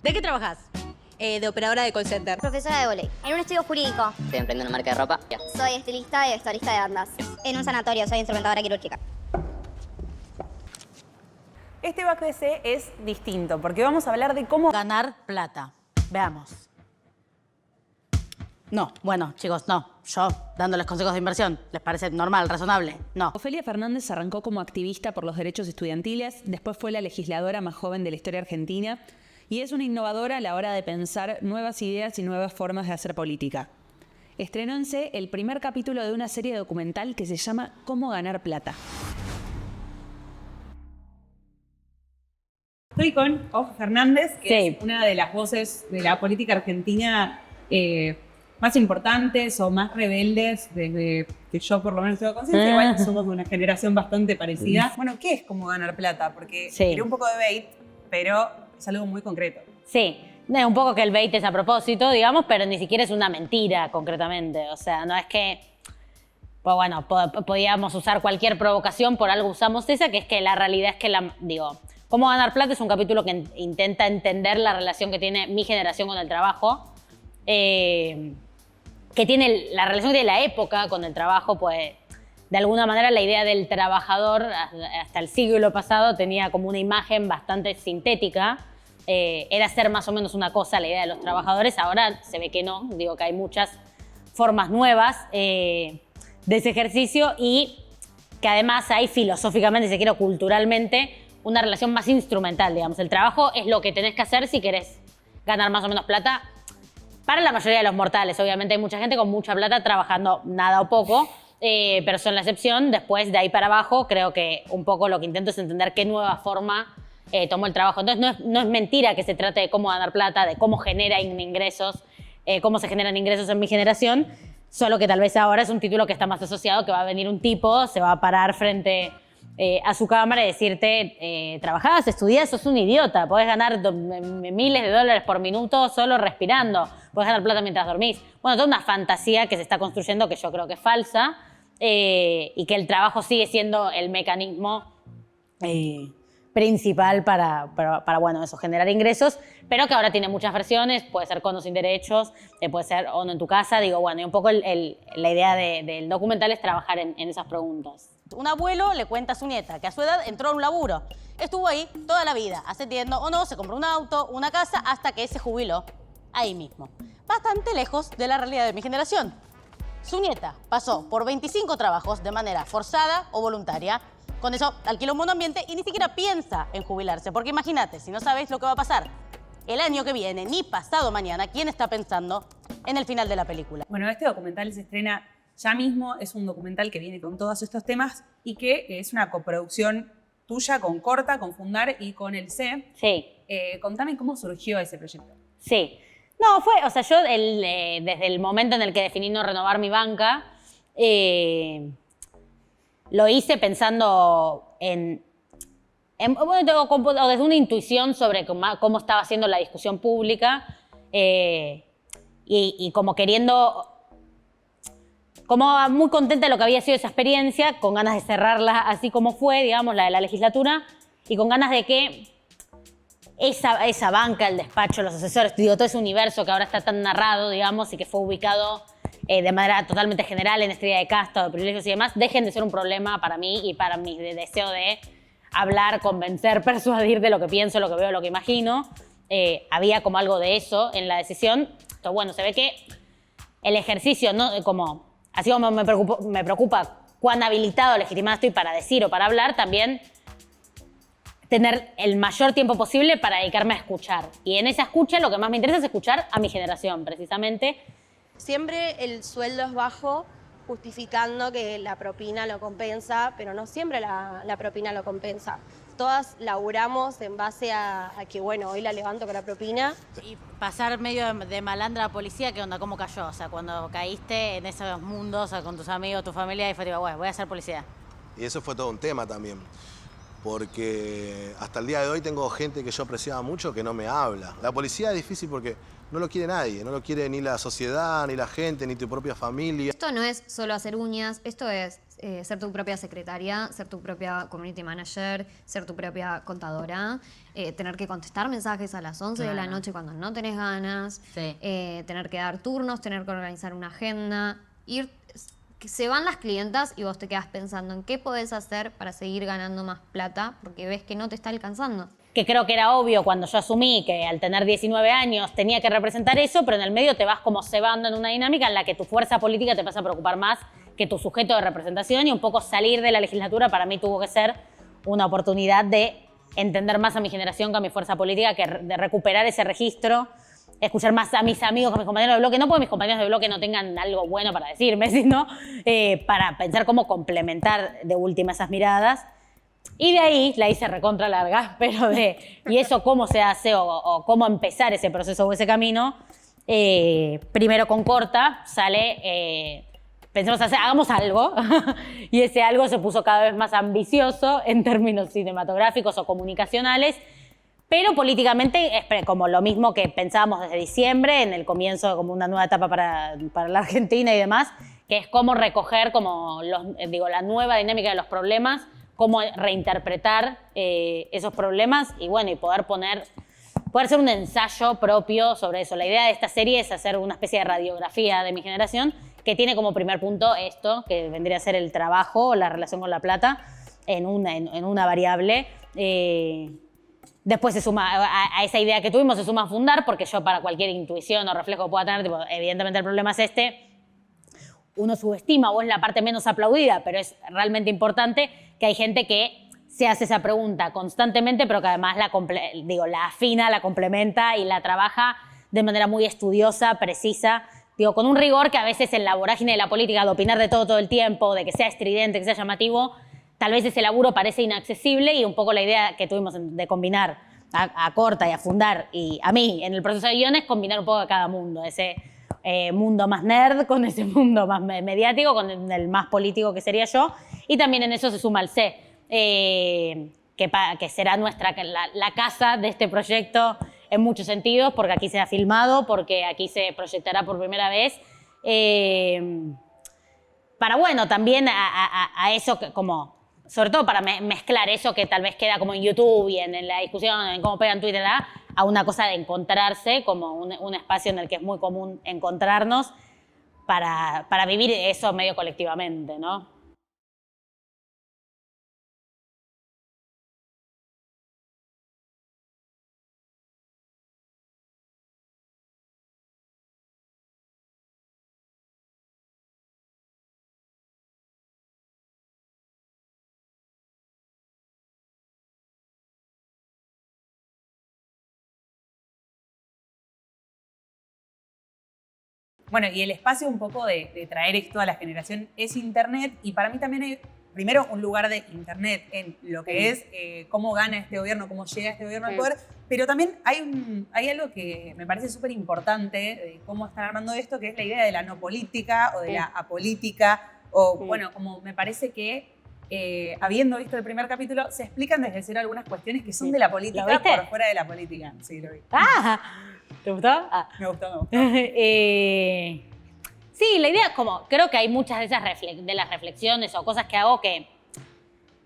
¿De qué trabajas? De operadora de call center. Profesora de volei. En un estudio jurídico. Estoy emprendiendo una marca de ropa. Ya. Soy estilista y vestuarista de bandas. En un sanatorio soy instrumentadora quirúrgica. Este BACDC es distinto porque vamos a hablar de cómo ganar plata. Veamos. No, bueno, chicos, no. Yo dándoles consejos de inversión. ¿Les parece normal, razonable? No. Ofelia Fernández arrancó como activista por los derechos estudiantiles, después fue la legisladora más joven de la historia argentina y es una innovadora a la hora de pensar nuevas ideas y nuevas formas de hacer política. Estrenó en C el primer capítulo de una serie documental que se llama Cómo ganar plata. estoy con Ofelia Fernández, que es una de las voces de la política argentina más importantes o más rebeldes desde que yo por lo menos tengo conciencia. Igual somos de una generación bastante parecida. Bueno, ¿qué es cómo ganar plata? Porque tiré un poco de bait, pero es algo muy concreto. Sí, un poco que el bait es a propósito, digamos, pero ni siquiera es una mentira concretamente. O sea, no es que, pues bueno, podíamos usar cualquier provocación, por algo usamos esa, que es que la realidad es que, Cómo ganar plata es un capítulo que intenta entender la relación que tiene mi generación con el trabajo, que tiene la relación que tiene la época con el trabajo, pues de alguna manera la idea del trabajador hasta el siglo pasado tenía como una imagen bastante sintética, era ser más o menos una cosa la idea de los trabajadores, ahora se ve que no, digo que hay muchas formas nuevas de ese ejercicio y que además hay filosóficamente, si se quiere, culturalmente, una relación más instrumental, digamos. El trabajo es lo que tenés que hacer si querés ganar más o menos plata. Para la mayoría de los mortales, obviamente hay mucha gente con mucha plata trabajando nada o poco, pero son la excepción. Después, de ahí para abajo, creo que un poco lo que intento es entender qué nueva forma tomó el trabajo. Entonces, no es mentira que se trate de cómo ganar plata, de cómo generan ingresos, cómo se generan ingresos en mi generación, solo que tal vez ahora es un título que está más asociado, que va a venir un tipo, se va a parar frente a su cámara y decirte, trabajás, estudiás, sos un idiota, podés ganar miles de dólares por minuto solo respirando, podés ganar plata mientras dormís. Bueno, toda una fantasía que se está construyendo que yo creo que es falsa y que el trabajo sigue siendo el mecanismo principal para bueno, eso, generar ingresos, pero que ahora tiene muchas versiones, puede ser con o sin derechos, puede ser o no en tu casa, digo, bueno, y un poco la idea del documental es trabajar en esas preguntas. Un abuelo le cuenta a su nieta que a su edad entró a un laburo. Estuvo ahí toda la vida, ascendiendo o no, se compró un auto, una casa, hasta que se jubiló ahí mismo. Bastante lejos de la realidad de mi generación. Su nieta pasó por 25 trabajos de manera forzada o voluntaria. Con eso alquila un monoambiente y ni siquiera piensa en jubilarse. Porque imagínate, si no sabes lo que va a pasar el año que viene, ni pasado mañana, ¿quién está pensando en el final de la película? Bueno, este documental se estrena ya mismo, es un documental que viene con todos estos temas y que es una coproducción tuya con Corta, con Fundar y con el C. Sí. Contame cómo surgió ese proyecto. Sí. No, o sea, yo desde el momento en el que definí no renovar mi banca, lo hice pensando o desde una intuición sobre cómo estaba siendo la discusión pública y como queriendo, como muy contenta de lo que había sido esa experiencia, con ganas de cerrarla así como fue, digamos, la de la legislatura, y con ganas de que esa banca, el despacho, los asesores, digo, todo ese universo que ahora está tan narrado, digamos, y que fue ubicado de manera totalmente general en Estrella de Casta, de privilegios y demás, dejen de ser un problema para mí y para mi deseo de hablar, convencer, persuadir de lo que pienso, lo que veo, lo que imagino. Había como algo de eso en la decisión. Entonces, bueno, se ve que el ejercicio, ¿no? Así como me preocupa cuán habilitado o legitimado estoy para decir o para hablar, también tener el mayor tiempo posible para dedicarme a escuchar. Y en esa escucha lo que más me interesa es escuchar a mi generación, precisamente. Siempre el sueldo es bajo, justificando que la propina lo compensa, pero no siempre la propina lo compensa. Todas laburamos en base a que, bueno, hoy la levanto con la propina. Y pasar medio de malandra a policía, ¿qué onda? ¿Cómo cayó? O sea, cuando caíste en esos mundos, o sea, con tus amigos, tu familia, y fue tipo, bueno, voy a ser policía. Y eso fue todo un tema también, porque hasta el día de hoy tengo gente que yo apreciaba mucho que no me habla. La policía es difícil porque no lo quiere nadie, no lo quiere ni la sociedad, ni la gente, ni tu propia familia. Esto no es solo hacer uñas, esto es ser tu propia secretaria, ser tu propia community manager, ser tu propia contadora, tener que contestar mensajes a las 11 de la noche cuando no tenés ganas, tener que dar turnos, tener que organizar una agenda, que se van las clientas y vos te quedás pensando en qué podés hacer para seguir ganando más plata porque ves que no te está alcanzando. Que creo que era obvio cuando yo asumí que al tener 19 años tenía que representar eso, pero en el medio te vas como cebando en una dinámica en la que tu fuerza política te pasa a preocupar más que tu sujeto de representación, y un poco salir de la legislatura para mí tuvo que ser una oportunidad de entender más a mi generación que a mi fuerza política, de recuperar ese registro, escuchar más a mis amigos, a mis compañeros de bloque, no porque mis compañeros de bloque no tengan algo bueno para decirme, sino para pensar cómo complementar de última esas miradas. Y de ahí la hice recontra larga, pero y eso cómo se hace o cómo empezar ese proceso o ese camino, primero con Corta sale, pensemos, hagamos algo, y ese algo se puso cada vez más ambicioso en términos cinematográficos o comunicacionales, pero políticamente es como lo mismo que pensábamos desde diciembre, en el comienzo como una nueva etapa para la Argentina y demás, que es cómo recoger como la nueva dinámica de los problemas, cómo reinterpretar esos problemas y bueno, y poder hacer un ensayo propio sobre eso. La idea de esta serie es hacer una especie de radiografía de mi generación que tiene como primer punto esto, que vendría a ser el trabajo, la relación con la plata, en una variable. Después se suma a esa idea que tuvimos, se suma a Fundar, porque yo para cualquier intuición o reflejo que pueda tener, evidentemente el problema es uno subestima o es la parte menos aplaudida, pero es realmente importante que hay gente que se hace esa pregunta constantemente, pero que además la afina, la complementa y la trabaja de manera muy estudiosa, precisa, con un rigor que a veces en la vorágine de la política, de opinar de todo el tiempo, de que sea estridente, que sea llamativo, tal vez ese laburo parece inaccesible, y un poco la idea que tuvimos de combinar a Corta y a Fundar y a mí en el proceso de guiones, combinar un poco a cada mundo, ese mundo más nerd con ese mundo más mediático, con el más político que sería yo, y también en eso se suma el C, que será la casa de este proyecto en muchos sentidos, porque aquí se ha filmado, porque aquí se proyectará por primera vez, para bueno, también a eso como, sobre todo para mezclar eso que tal vez queda como en YouTube y en la discusión, en cómo pegan Twitter, a una cosa de encontrarse, como un espacio en el que es muy común encontrarnos para vivir eso medio colectivamente, ¿no? Bueno, y el espacio un poco de traer esto a la generación es Internet, y para mí también hay, primero, un lugar de Internet en lo que es cómo gana este gobierno, cómo llega este gobierno al poder, pero también hay algo que me parece súper importante de cómo están armando esto, que es la idea de la no política o de la apolítica, o bueno, como me parece que habiendo visto el primer capítulo, se explican desde cero algunas cuestiones que son de la política por fuera de la política. Sí, lo vi. ¿Te gustó? Me gustó. Sí, la idea es como, creo que hay muchas de las reflexiones o cosas que hago que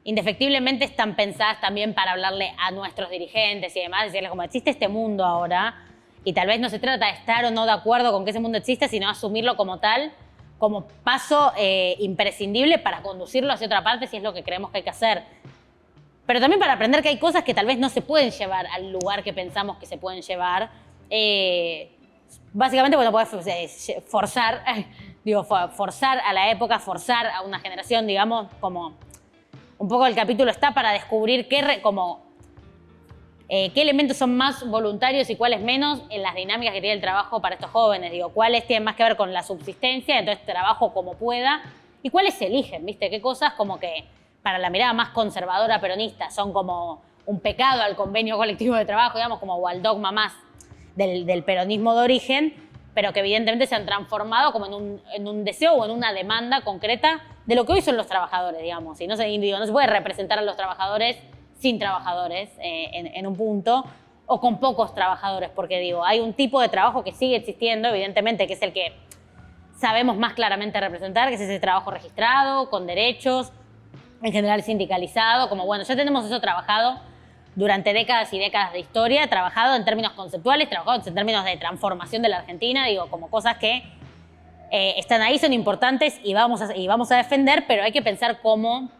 indefectiblemente están pensadas también para hablarle a nuestros dirigentes y demás, decirles como existe este mundo ahora, y tal vez no se trata de estar o no de acuerdo con que ese mundo existe, sino asumirlo como tal, como paso imprescindible para conducirlo hacia otra parte si es lo que creemos que hay que hacer. Pero también para aprender que hay cosas que tal vez no se pueden llevar al lugar que pensamos que se pueden llevar. Básicamente, bueno, podés forzar a la época, forzar a una generación, digamos, como un poco el capítulo está para descubrir qué elementos son más voluntarios y cuáles menos en las dinámicas que tiene el trabajo para estos jóvenes. Cuáles tienen más que ver con la subsistencia, entonces trabajo como pueda, y cuáles se eligen, ¿viste? Qué cosas como que para la mirada más conservadora peronista son como un pecado al convenio colectivo de trabajo, digamos, como o al dogma más del peronismo de origen, pero que evidentemente se han transformado como en un deseo o en una demanda concreta de lo que hoy son los trabajadores, digamos. Y no se puede representar a los trabajadores sin trabajadores en un punto, o con pocos trabajadores, porque hay un tipo de trabajo que sigue existiendo, evidentemente, que es el que sabemos más claramente representar, que es ese trabajo registrado, con derechos, en general sindicalizado, como bueno, ya tenemos eso trabajado durante décadas y décadas de historia, trabajado en términos conceptuales, trabajado en términos de transformación de la Argentina, digo, como cosas que están ahí, son importantes y vamos a defender, pero hay que pensar cómo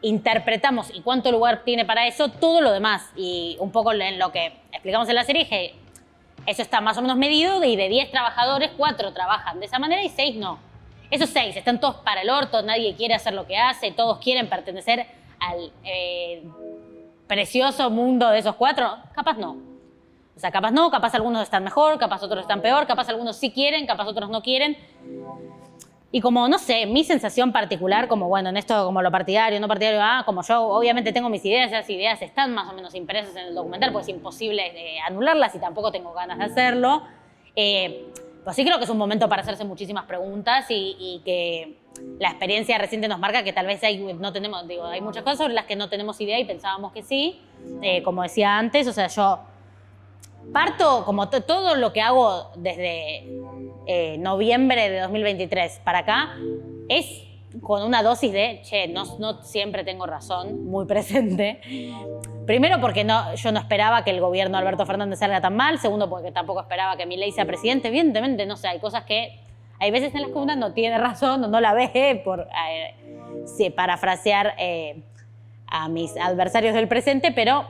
interpretamos y cuánto lugar tiene para eso todo lo demás. Y un poco en lo que explicamos en la serie, que eso está más o menos medido y de 10 trabajadores, 4 trabajan de esa manera y 6 no. Esos 6 están todos para el orto, nadie quiere hacer lo que hace, todos quieren pertenecer al precioso mundo de esos 4. Capaz no. O sea, capaz no, capaz algunos están mejor, capaz otros están peor, capaz algunos sí quieren, capaz otros no quieren. Y como, no sé, mi sensación particular, como bueno, en esto, como lo partidario, no partidario, como yo obviamente tengo mis ideas, esas ideas están más o menos impresas en el documental, pues es imposible anularlas y tampoco tengo ganas de hacerlo. Pues sí creo que es un momento para hacerse muchísimas preguntas y que la experiencia reciente nos marca que tal vez hay muchas cosas sobre las que no tenemos idea y pensábamos que sí. Como decía antes, o sea, yo parto como todo lo que hago desde noviembre de 2023 para acá es con una dosis de, no siempre tengo razón, muy presente. Primero porque yo no esperaba que el gobierno de Alberto Fernández salga tan mal. Segundo porque tampoco esperaba que Milei sea presidente. Evidentemente, no sé, hay cosas que hay veces en las que uno no tiene razón o no la ve por parafrasear a mis adversarios del presente, pero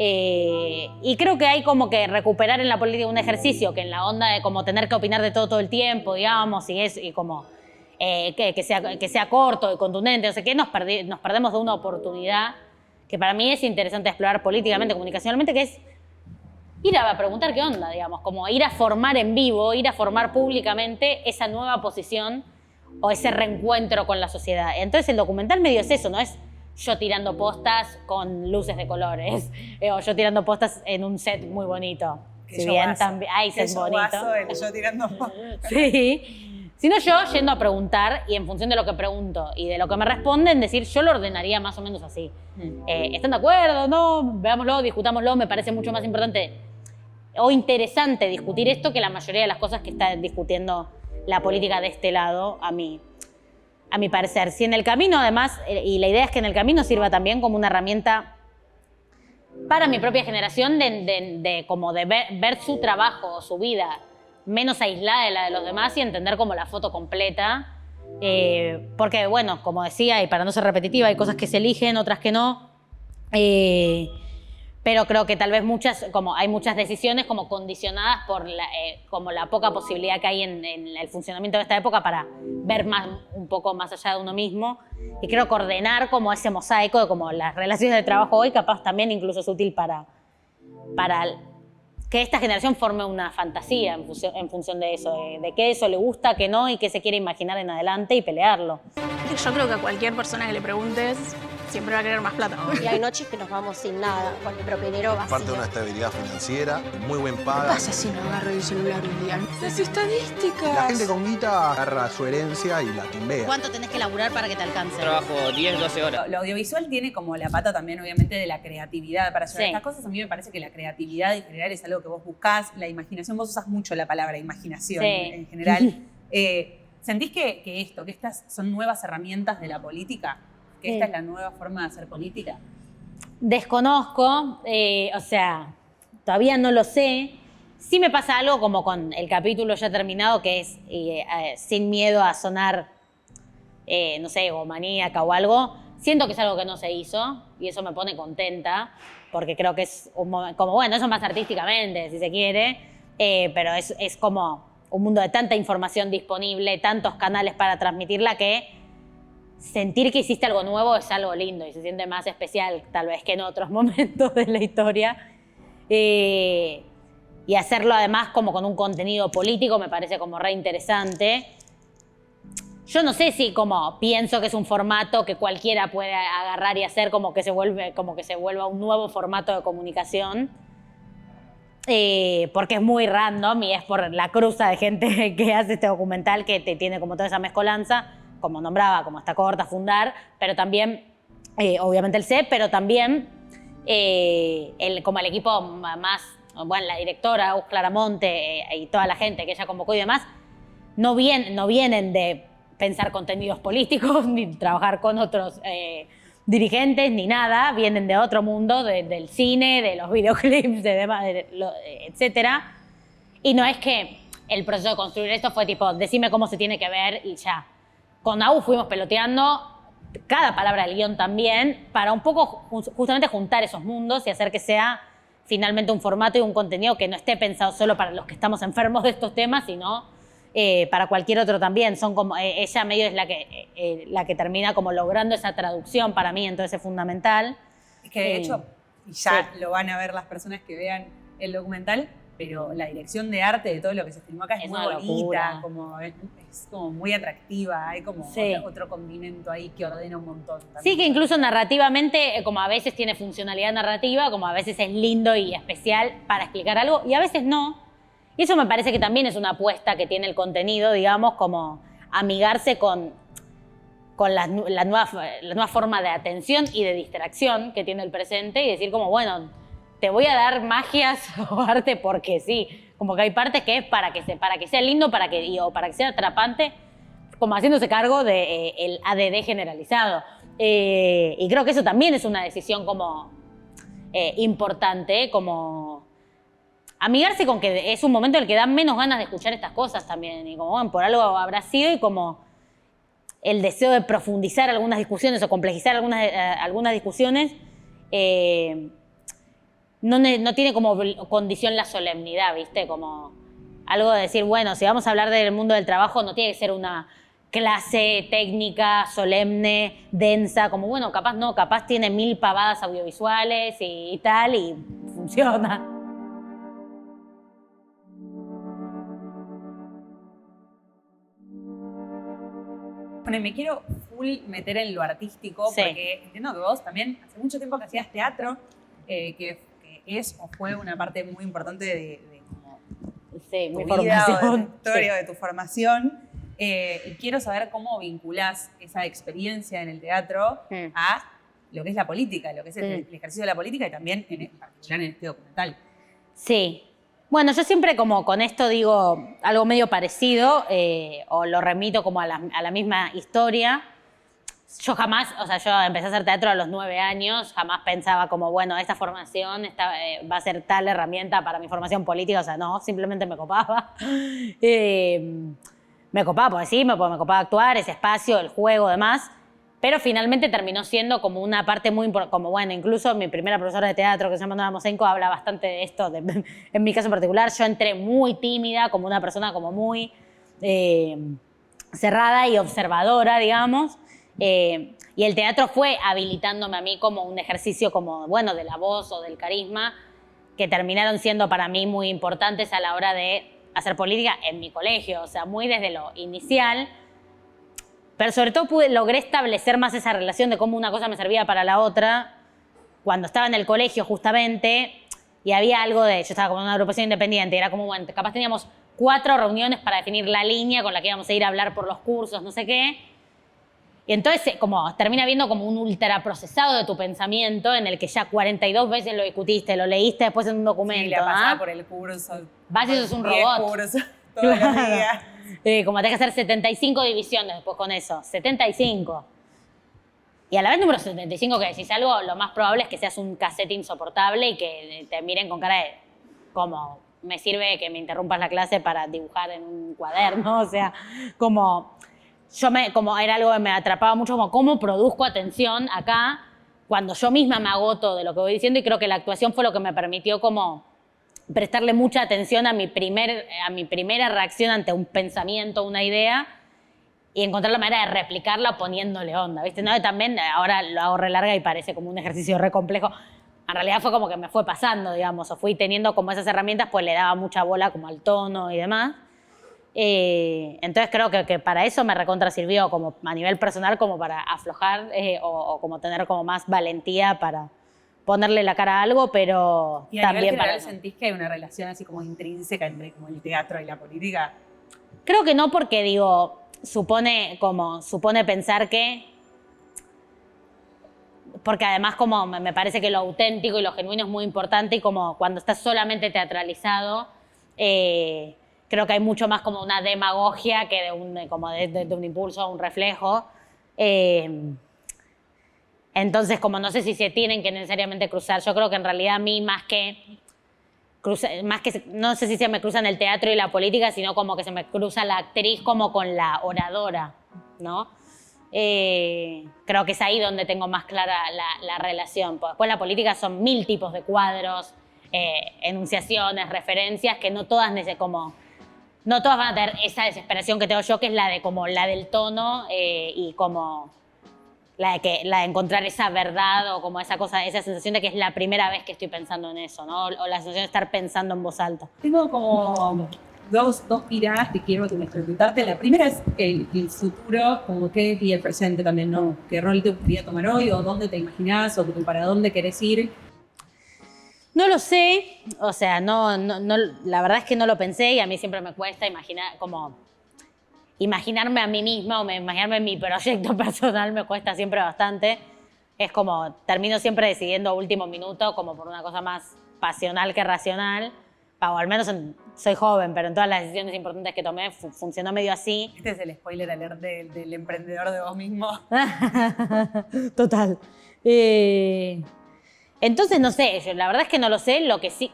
y creo que hay como que recuperar en la política un ejercicio que en la onda de como tener que opinar de todo el tiempo, digamos, y como que sea corto y contundente, o sea, que nos perdemos de una oportunidad que para mí es interesante explorar políticamente, comunicacionalmente, que es ir a preguntar qué onda, digamos, como ir a formar en vivo, ir a formar públicamente esa nueva posición o ese reencuentro con la sociedad. Entonces el documental medio es eso, no es yo tirando postas con luces de colores o yo tirando postas en un set muy bonito. Si bien también hay set bonito. Yo tirando postas. Sí. Sino yo yendo a preguntar y en función de lo que pregunto y de lo que me responden, decir yo lo ordenaría más o menos así. ¿Están de acuerdo? No, veámoslo, discutámoslo. Me parece mucho más importante o interesante discutir esto que la mayoría de las cosas que está discutiendo la política de este lado a mi parecer. Si en el camino, además, y la idea es que en el camino sirva también como una herramienta para mi propia generación de ver su trabajo o su vida menos aislada de la de los demás y entender como la foto completa. Porque, bueno, como decía, y para no ser repetitiva, hay cosas que se eligen, otras que no. Pero creo que tal vez hay muchas decisiones como condicionadas por como la poca posibilidad que hay en el funcionamiento de esta época para ver un poco más allá de uno mismo. Y creo que ordenar como ese mosaico de como las relaciones de trabajo hoy capaz también incluso es útil para que esta generación forme una fantasía en función de eso, de qué eso le gusta, qué no y qué se quiere imaginar en adelante y pelearlo. Yo creo que a cualquier persona que le preguntes siempre va a querer más plata. Y hay noches que nos vamos sin nada, con el propinero vacío. Parte de una estabilidad financiera, muy buen paga. ¿Qué pasa si no agarro el celular un día? Las estadísticas. La gente con guita agarra su herencia y la timbea. ¿Cuánto tenés que laburar para que te alcance? Trabajo 10, 12 horas. Lo audiovisual tiene como la pata también, obviamente, de la creatividad. Para hacer estas cosas, a mí me parece que la creatividad en general es algo que vos buscás. La imaginación, vos usás mucho la palabra imaginación en general. ¿Sentís que estas son nuevas herramientas de la política? ¿Que esta es la nueva forma de hacer política? Desconozco, o sea, todavía no lo sé. Sí me pasa algo como con el capítulo ya terminado, que es sin miedo a sonar, no sé, o maníaca o algo. Siento que es algo que no se hizo y eso me pone contenta, porque creo que es un momento, como bueno, eso más artísticamente, si se quiere, pero es como un mundo de tanta información disponible, tantos canales para transmitirla que sentir que hiciste algo nuevo es algo lindo y se siente más especial tal vez que en otros momentos de la historia. Y hacerlo además como con un contenido político me parece como re interesante. Yo no sé si como pienso que es un formato que cualquiera puede agarrar y hacer como que se vuelva un nuevo formato de comunicación. Porque es muy random y es por la cruza de gente que hace este documental que te tiene como toda esa mezcolanza, como nombraba, como Está Corta, Fundar, pero también, obviamente el CEP, pero también como el equipo más, bueno, la directora, Claramonte y toda la gente que ella convocó y demás, no vienen de pensar contenidos políticos, ni trabajar con otros dirigentes, ni nada, vienen de otro mundo, del cine, de los videoclips, etcétera. Y no es que el proceso de construir esto fue tipo, decime cómo se tiene que ver y ya. Con Au fuimos peloteando cada palabra del guión también, para un poco justamente juntar esos mundos y hacer que sea finalmente un formato y un contenido que no esté pensado solo para los que estamos enfermos de estos temas, sino para cualquier otro también. Son como, ella medio es la que termina como logrando esa traducción para mí, entonces es fundamental. Es que de hecho, y ya lo van a ver las personas que vean el documental, pero la dirección de arte de todo lo que se filmó acá es muy bonita, es como muy atractiva, hay como otro condimento ahí que ordena un montón. También. Sí, que incluso narrativamente, como a veces tiene funcionalidad narrativa, como a veces es lindo y especial para explicar algo, y a veces no. Y eso me parece que también es una apuesta que tiene el contenido, digamos, como amigarse con la nueva forma de atención y de distracción que tiene el presente y decir como, bueno, te voy a dar magias o arte porque sí. Como que hay partes que es para que sea lindo, o para que sea atrapante, como haciéndose cargo del ADD generalizado. Y creo que eso también es una decisión como importante, como amigarse con que es un momento en el que dan menos ganas de escuchar estas cosas también. Y como, bueno, por algo habrá sido y como el deseo de profundizar algunas discusiones o complejizar algunas discusiones no tiene como condición la solemnidad, ¿viste? Como algo de decir, bueno, si vamos a hablar del mundo del trabajo, no tiene que ser una clase técnica, solemne, densa, como bueno, capaz tiene 1000 pavadas audiovisuales y tal, y funciona. Bueno, me quiero full meter en lo artístico, porque entiendo que vos también hace mucho tiempo que hacías teatro, que es o fue una parte muy importante de como mi vida, formación. o de tu historia, o de tu formación. Y quiero saber cómo vinculás esa experiencia en el teatro a lo que es la política, lo que es el ejercicio de la política y también en particular en este documental. Sí. Bueno, yo siempre como con esto digo algo medio parecido o lo remito como a la misma historia. Yo jamás, o sea, yo empecé a hacer teatro a los 9 años, jamás pensaba como, bueno, esta formación va a ser tal herramienta para mi formación política, o sea, no, simplemente me copaba. Me copaba, porque sí, me copaba actuar, ese espacio, el juego, demás, pero finalmente terminó siendo como una parte muy importante, como bueno, incluso mi primera profesora de teatro, que se llama Nora Mosenko, habla bastante de esto, en mi caso en particular, yo entré muy tímida, como una persona como muy cerrada y observadora, digamos, y el teatro fue habilitándome a mí como un ejercicio como, bueno, de la voz o del carisma, que terminaron siendo para mí muy importantes a la hora de hacer política en mi colegio, o sea, muy desde lo inicial, pero sobre todo logré establecer más esa relación de cómo una cosa me servía para la otra cuando estaba en el colegio justamente, y había algo de, yo estaba como en una agrupación independiente, era como, bueno, capaz teníamos 4 reuniones para definir la línea con la que íbamos a ir a hablar por los cursos, no sé qué. Y entonces como termina viendo como un ultraprocesado de tu pensamiento en el que ya 42 veces lo discutiste, lo leíste después en un documento. Sí, la pasaba por el curso. Vas y sos un robot. Cursos todos los días. Como tenés que hacer 75 divisiones después con eso. 75. Y a la vez número 75 que decís algo, lo más probable es que seas un cassette insoportable y que te miren con cara de como me sirve que me interrumpas la clase para dibujar en un cuaderno. O sea, como era algo que me atrapaba mucho, como cómo produzco atención acá cuando yo misma me agoto de lo que voy diciendo, y creo que la actuación fue lo que me permitió como prestarle mucha atención a mi primera reacción ante un pensamiento, una idea, y encontrar la manera de replicarla poniéndole onda, ¿viste? ¿No? También ahora lo hago re larga y parece como un ejercicio re complejo. En realidad fue como que me fue pasando, digamos, o fui teniendo como esas herramientas, pues le daba mucha bola como al tono y demás. Entonces creo que para eso me recontra sirvió como a nivel personal, como para aflojar o como tener como más valentía para ponerle la cara a algo, pero ¿y a también nivel general para sentís que hay una relación así como intrínseca entre como el teatro y la política? Creo que no, porque digo, supone pensar que, porque además como me parece que lo auténtico y lo genuino es muy importante, y como cuando estás solamente teatralizado, creo que hay mucho más como una demagogia que de un impulso, un reflejo. Entonces, como no sé si se tienen que necesariamente cruzar, yo creo que en realidad a mí no sé si se me cruzan el teatro y la política, sino como que se me cruza la actriz como con la oradora, ¿no? Creo que es ahí donde tengo más clara la relación. Después la política son 1000 tipos de cuadros, enunciaciones, referencias, que no todas van a tener esa desesperación que tengo yo, que es la del tono y como la de encontrar esa verdad o como esa sensación de que es la primera vez que estoy pensando en eso, ¿no? O la sensación de estar pensando en voz alta. Tengo como dos tiradas que quiero preguntarte. La primera es el futuro, como qué, y el presente también, ¿no? ¿Qué rol te gustaría tomar hoy o dónde te imaginás o para dónde querés ir? No lo sé, o sea, no, la verdad es que no lo pensé y a mí siempre me cuesta imaginarme a mí misma o imaginarme mi proyecto personal me cuesta siempre bastante. Es como, termino siempre decidiendo a último minuto, como por una cosa más pasional que racional. O al menos soy joven, pero en todas las decisiones importantes que tomé funcionó medio así. Este es el spoiler alert del emprendedor de vos mismo. Total. Entonces, no sé, la verdad es que no lo sé. Lo que sí,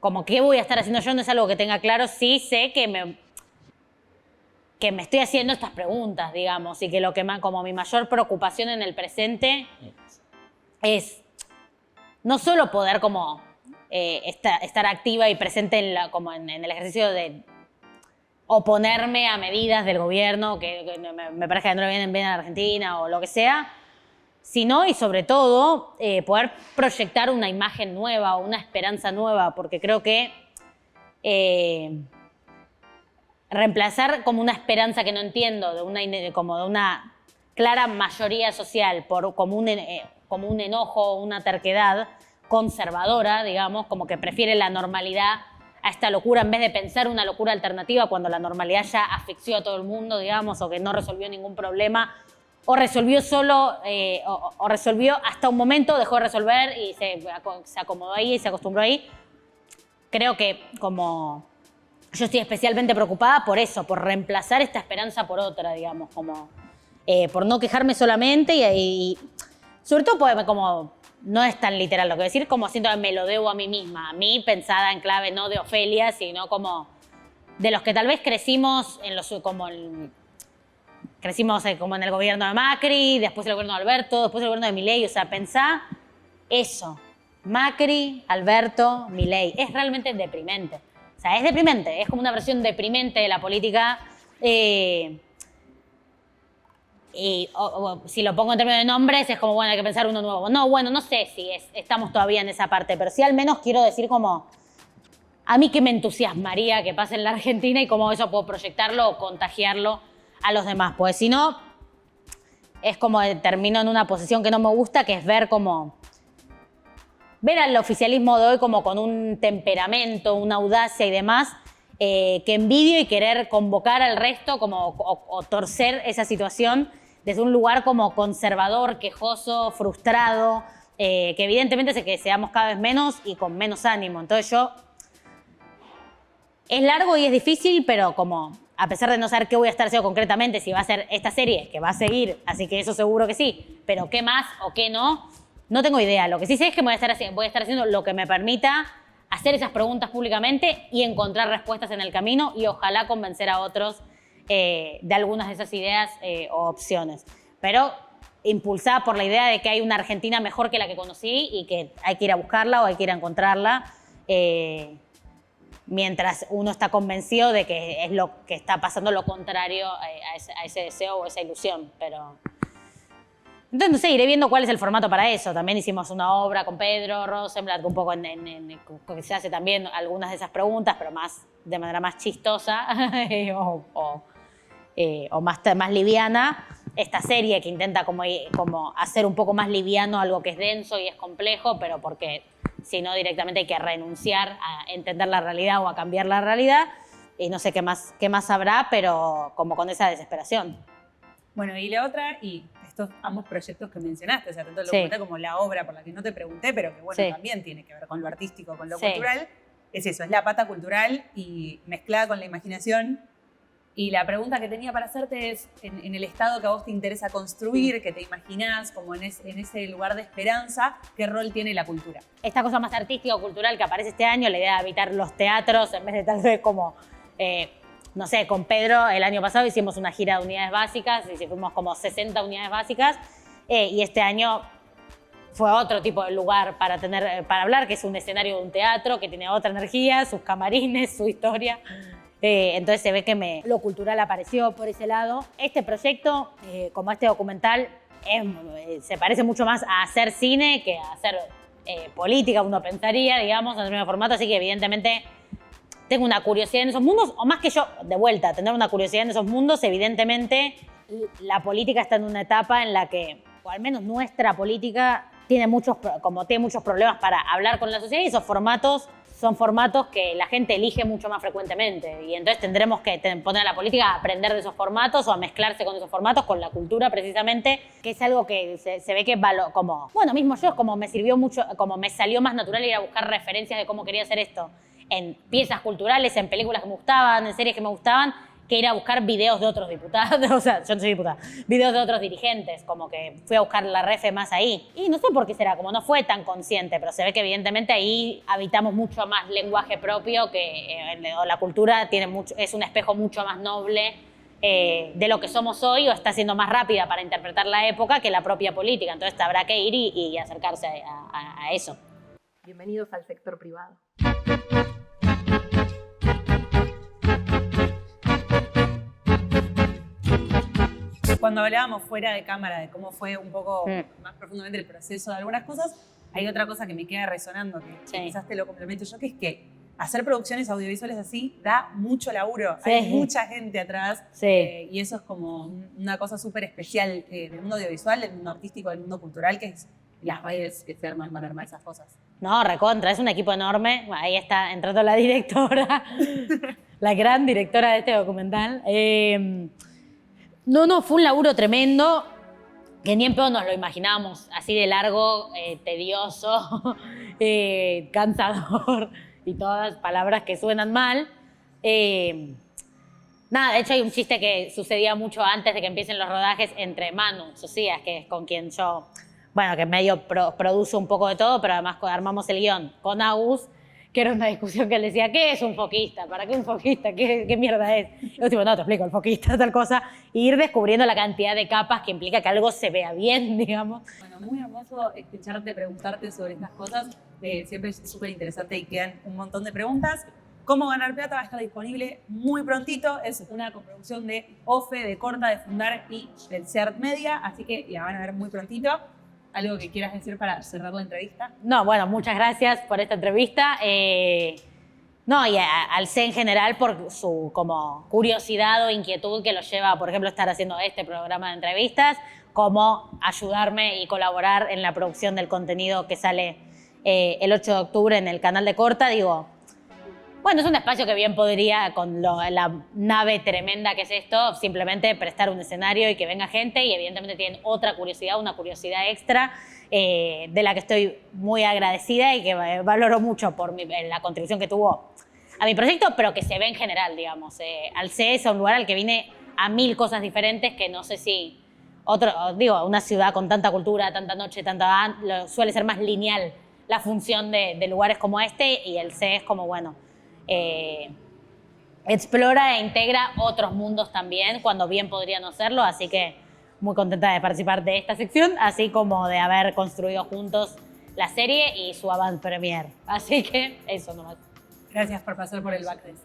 como qué voy a estar haciendo yo no es algo que tenga claro. Sí sé que me estoy haciendo estas preguntas, digamos, y que como mi mayor preocupación en el presente es no solo poder como estar activa y presente en el ejercicio de oponerme a medidas del gobierno que me parece que no le vienen bien a la Argentina o lo que sea, sino y sobre todo poder proyectar una imagen nueva o una esperanza nueva, porque creo que reemplazar como una esperanza que no entiendo de una clara mayoría social como un enojo, una terquedad conservadora, digamos, como que prefiere la normalidad a esta locura en vez de pensar una locura alternativa cuando la normalidad ya asfixió a todo el mundo, digamos, o que no resolvió ningún problema, o resolvió solo, o resolvió hasta un momento, dejó de resolver y se acomodó ahí y se acostumbró ahí. Creo que como yo estoy especialmente preocupada por eso, por reemplazar esta esperanza por otra, digamos, como por no quejarme solamente y sobre todo porque como no es tan literal lo que decir, como siento que me lo debo a mí misma, a mí pensada en clave no de Ofelia, sino como de los que tal vez crecimos como en el gobierno de Macri, después el gobierno de Alberto, después el gobierno de Milei, o sea, pensá eso, Macri, Alberto, Milei, es realmente deprimente. O sea, es deprimente, es como una versión deprimente de la política. Si lo pongo en términos de nombres, es como, bueno, hay que pensar uno nuevo. No, bueno, no sé si estamos todavía en esa parte, pero sí al menos quiero decir como, a mí que me entusiasmaría que pase en la Argentina y cómo eso puedo proyectarlo o contagiarlo a los demás. Pues si no, es como termino en una posición que no me gusta, que es ver al oficialismo de hoy como con un temperamento, una audacia y demás, que envidio y querer convocar al resto como, o torcer esa situación desde un lugar como conservador, quejoso, frustrado, que evidentemente hace que seamos cada vez menos y con menos ánimo. Entonces es largo y es difícil, pero como a pesar de no saber qué voy a estar haciendo concretamente, si va a ser esta serie, que va a seguir, así que eso seguro que sí, pero qué más o qué no tengo idea. Lo que sí sé es que voy a estar haciendo lo que me permita hacer esas preguntas públicamente y encontrar respuestas en el camino y ojalá convencer a otros de algunas de esas ideas o opciones. Pero impulsada por la idea de que hay una Argentina mejor que la que conocí y que hay que ir a buscarla o hay que ir a encontrarla, mientras uno está convencido de que es lo que está pasando lo contrario a ese deseo o esa ilusión. Pero entonces, no sé, iré viendo cuál es el formato para eso. También hicimos una obra con Pedro Rosenblatt, un poco que se hace también algunas de esas preguntas, pero de manera más chistosa o más liviana. Esta serie que intenta como hacer un poco más liviano algo que es denso y es complejo, pero porque si no directamente hay que renunciar a entender la realidad o a cambiar la realidad. Y no sé qué más habrá, pero como con esa desesperación. Bueno, y la otra, y estos ambos proyectos que mencionaste, o sea, tanto el documental como la obra por la que no te pregunté, pero que bueno, también tiene que ver con lo artístico, con lo cultural, es eso, es la pata cultural y mezclada con la imaginación. Y la pregunta que tenía para hacerte es, en el estado que a vos te interesa construir, que te imaginás como en ese lugar de esperanza, ¿qué rol tiene la cultura? Esta cosa más artística o cultural que aparece este año, la idea de habitar los teatros, en vez de tal vez como, no sé, con Pedro el año pasado hicimos una gira de unidades básicas, y fuimos como 60 unidades básicas, y este año fue otro tipo de lugar para hablar, que es un escenario de un teatro que tiene otra energía, sus camarines, su historia. Entonces se ve que lo cultural apareció por ese lado. Este proyecto, como este documental, se parece mucho más a hacer cine que a hacer política, uno pensaría, digamos, en el mismo formato. Así que evidentemente tengo una curiosidad en esos mundos, o más que yo, de vuelta, tener una curiosidad en esos mundos. Evidentemente la política está en una etapa en la que, o al menos nuestra política, tiene muchos problemas para hablar con la sociedad, y esos formatos son formatos que la gente elige mucho más frecuentemente, y entonces tendremos que poner a la política a aprender de esos formatos o a mezclarse con esos formatos, con la cultura precisamente, que es algo que se ve que como, bueno, mismo yo, como me sirvió mucho, como me salió más natural ir a buscar referencias de cómo quería hacer esto en piezas culturales, en películas que me gustaban, en series que me gustaban, que ir a buscar videos de otros diputados, o sea, yo no soy diputada, videos de otros dirigentes, como que fui a buscar la refe más ahí. Y no sé por qué será, como no fue tan consciente, pero se ve que evidentemente ahí habitamos mucho más lenguaje propio, que la cultura es un espejo mucho más noble de lo que somos hoy, o está siendo más rápida para interpretar la época que la propia política. Entonces habrá que ir y acercarse a eso. Bienvenidos al sector privado. Cuando hablábamos fuera de cámara de cómo fue un poco más profundamente el proceso de algunas cosas, hay otra cosa que me queda resonando, que quizás te lo complemento yo, que es que hacer producciones audiovisuales así da mucho laburo. Sí. Hay mucha gente atrás, y eso es como una cosa súper especial del mundo audiovisual, del mundo artístico, del mundo cultural, que es las redes que se arman para armar esas cosas. No, recontra, es un equipo enorme. Ahí está entrando la directora, la gran directora de este documental. No, fue un laburo tremendo, que ni en pedo nos lo imaginábamos, así de largo, tedioso, cansador, y todas las palabras que suenan mal. Nada, de hecho hay un chiste que sucedía mucho antes de que empiecen los rodajes entre Manu Socias, que es con quien yo, bueno, que medio produce un poco de todo, pero además armamos el guión con Agus, que era una discusión que él decía, ¿qué es un foquista? ¿Para qué un foquista? ¿Qué mierda es? Y yo tipo, no, te explico, el foquista, tal cosa. Y ir descubriendo la cantidad de capas que implica que algo se vea bien, digamos. Bueno, muy hermoso escucharte, preguntarte sobre estas cosas. Siempre es súper interesante y quedan un montón de preguntas. Cómo ganar plata va a estar disponible muy prontito. Es una coproducción de OFE, de Corta, de Fundar y del CERT Media. Así que la van a ver muy prontito. ¿Algo que quieras decir para cerrar la entrevista? No, bueno, muchas gracias por esta entrevista. No, y al C en general por su como curiosidad o inquietud que lo lleva, por ejemplo, a estar haciendo este programa de entrevistas, como ayudarme y colaborar en la producción del contenido que sale el 8 de octubre en el canal de Corta. Digo, bueno, es un espacio que bien podría, con la nave tremenda que es esto, simplemente prestar un escenario y que venga gente, y evidentemente tienen otra curiosidad, una curiosidad extra, de la que estoy muy agradecida y que valoro mucho por la contribución que tuvo a mi proyecto, pero que se ve en general, digamos. Al C es un lugar al que vine a 1000 cosas diferentes que no sé si una ciudad con tanta cultura, tanta noche, suele ser más lineal la función de lugares como este, y el C es como, bueno, explora e integra otros mundos también, cuando bien podría no serlo, así que muy contenta de participar de esta sección, así como de haber construido juntos la serie y su avant premiere. Así que eso nomás. Gracias por pasar por el backstage.